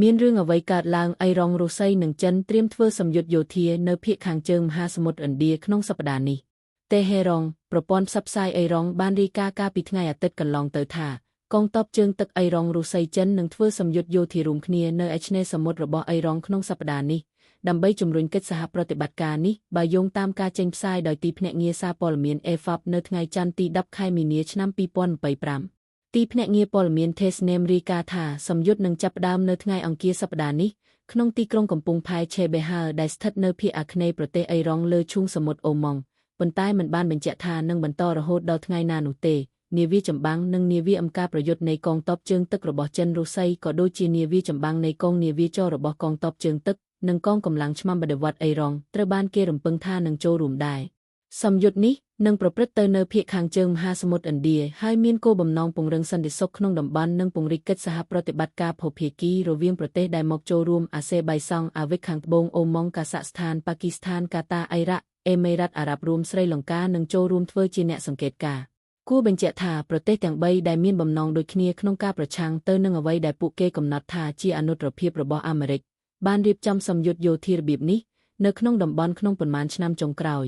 មានរឿងអ្វីកើតឡើងអេរ៉ុងរុស្ស៊ីនិងចិនត្រៀមធ្វើសម្យុទ្ធយោធានៅភាគខាងជើងមហាសមុទ្រឥណ្ឌាក្នុងសប្តាហ៍នេះតេហេរ៉ុងប្រព័ន្ធផ្សព្វផ្សាយអេរ៉ុងបានរាយការណ៍កាលពីថ្ងៃអាទិត្យកន្លងទៅថាកងទ័ពជើងទឹកអេរ៉ុងរុស្ស៊ីចិននឹងធ្វើសម្យុទ្ធយោធារួមគ្នានៅឯឆ្នេរសមុទ្ររបស់អេរ៉ុងក្នុងសប្តាហ៍នេះដើម្បីជំរុញកិច្ចសហប្រតិបត្តិការនេះបើយោងតាមការចេញផ្សាយដោយទីភ្នាក់ងារសារព័ត៌មាន AFP នៅថ្ងៃច័ន្ទទី10 ខែមីនាឆ្នាំ2025ទីភ្នាក់ងារព័ត៌មាន TASS រាយការណ៍ថាសម្យុទ្ធនឹងចាប់ផ្ដើមនៅថ្ងៃអង្គារសប្តាហ៍នេះក្នុងទីក្រុងកំពង់ផែឆេបេហាដែលស្ថិតនៅភាគអាគ្នេយ៍ប្រទេសអេរ៉ុងលើឈូងសមុទ្រអូម៉ង់ប៉ុន្តែមិនបានបញ្ជាក់ថានឹងបន្តរហូតដល់ថ្ងៃណានោះទេនាវាចម្បាំងនិងនាវាអង្ការប្រយុទ្ធនៃកងទ័ពជើងទឹករបស់ចិនរុស្ស៊ីក៏ដូចជានាវាចម្បាំងនៃកងនាវាចររបស់កងទ័ពជើងទឹកនិងកងកម្លាំងឆ្មាំបដិវត្តន៍អេរ៉ុងត្រូវបានគេរំពឹងថានឹងចូលរួមដែរសម្យុទ្ធនេះនឹងប្រព្រឹត្តទៅនៅភាគខាងជើងមហាសមុទ្រឥណ្ឌាហើយមានគោលបំណងពង្រឹងសន្តិសុខក្នុងតំបន់និងពង្រីកកិច្ចសហប្រតិបត្តិការភពភាគីរវាងប្រទេសដែលមកចូលរួមអាសេបៃសង់អាវិកខាងត្បូងអូម៉ង់កាសាក់ស្ថានប៉ាគីស្ថានកាតាអ៊ីរ៉ាក់អេមីរ៉ាត់អារ៉ាប់រួមស្រីលង្កានឹងចូលរួមធ្វើជាអ្នកសង្កេតការណ៍គួរបញ្ជាក់ថាប្រទេសទាំង3ដែលមានបំណងដូចគ្នាក្នុងការប្រឆាំងទៅនឹងអ្វីដែលពួកគេកំណត់ថាជាអនុត្តរភាពរបស់អាមេរិកបានរៀបចំសម្យុទ្ធយោធារបៀបនេះនៅក្នុងតំបន់ក្នុងប៉ុន្មានឆ្នាំចុងក្រោយ